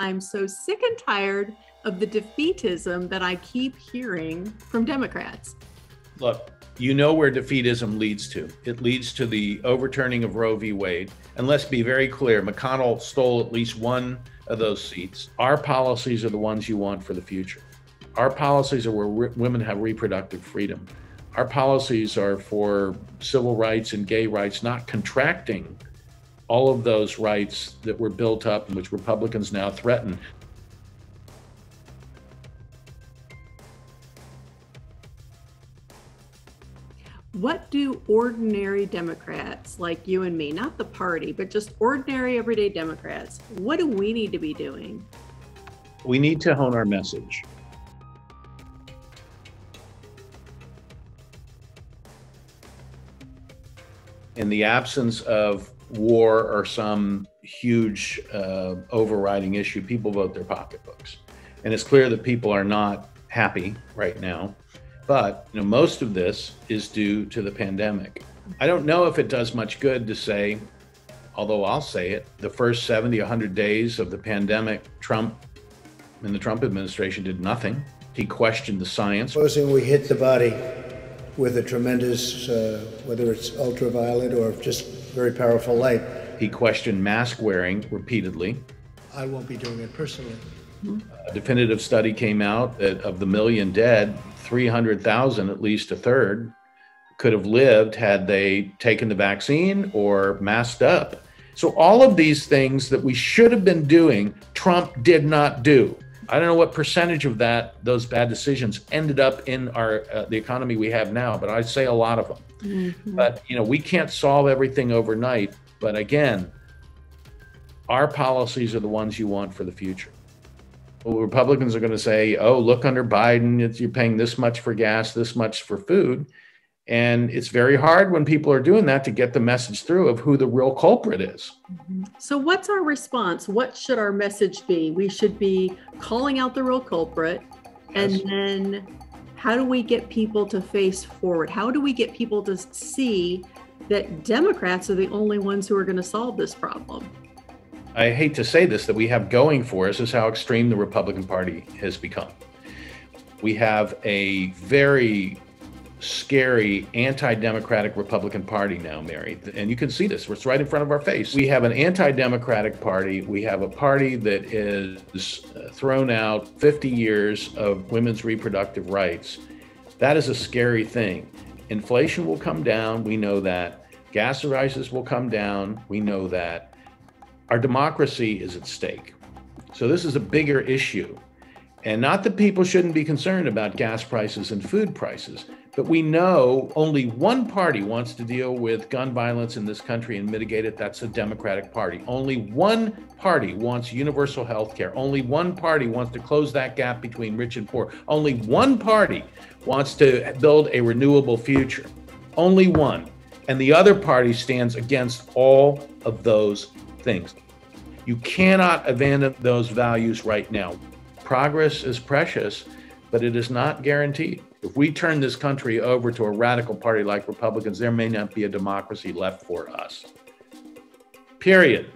I'm so sick and tired of the defeatism that I keep hearing from Democrats. Look, you know where defeatism leads to. It leads to the overturning of Roe v. Wade. And let's be very clear, McConnell stole at least one of those seats. Our policies are the ones you want for the future. Our policies are where women have reproductive freedom. Our policies are for civil rights and gay rights, not contracting all of those rights that were built up and which Republicans now threaten. What do ordinary Democrats like you and me, not the party, but just ordinary everyday Democrats, what do we need to be doing? We need to hone our message. In the absence of war or some huge overriding issue, people vote their pocketbooks. And it's clear that people are not happy right now. But most of this is due to the pandemic. I don't know if it does much good to say, although I'll say it, the first 70, 100 days of the pandemic, Trump and the Trump administration did nothing. He questioned the science. Supposing we hit the body with a tremendous, whether it's ultraviolet or just very powerful light. He questioned mask wearing repeatedly. I won't be doing it personally. A definitive study came out that of the million dead, 300,000, at least a third, could have lived had they taken the vaccine or masked up. So all of these things that we should have been doing, Trump did not do. I don't know what percentage of those bad decisions ended up in the economy we have now, but I'd say a lot of them. Mm-hmm. But we can't solve everything overnight. But again, our policies are the ones you want for the future. Well, Republicans are going to say, oh, look, under Biden, you're paying this much for gas, this much for food. And it's very hard when people are doing that to get the message through of who the real culprit is. Mm-hmm. So what's our response? What should our message be? We should be calling out the real culprit. And yes. Then how do we get people to face forward? How do we get people to see that Democrats are the only ones who are going to solve this problem? I hate to say this, that we have going for us is how extreme the Republican Party has become. We have a very scary anti-democratic Republican Party now, Mary. And you can see this, it's right in front of our face. We have an anti-democratic party. We have a party that is thrown out 50 years of women's reproductive rights. That is a scary thing. Inflation will come down, we know that. Gas prices will come down, we know that. Our democracy is at stake. So this is a bigger issue. And not that people shouldn't be concerned about gas prices and food prices, but we know only one party wants to deal with gun violence in this country and mitigate it. That's the Democratic Party. Only one party wants universal health care. Only one party wants to close that gap between rich and poor. Only one party wants to build a renewable future. Only one. And the other party stands against all of those things. You cannot abandon those values right now. Progress is precious, but it is not guaranteed. If we turn this country over to a radical party like Republicans, there may not be a democracy left for us. Period.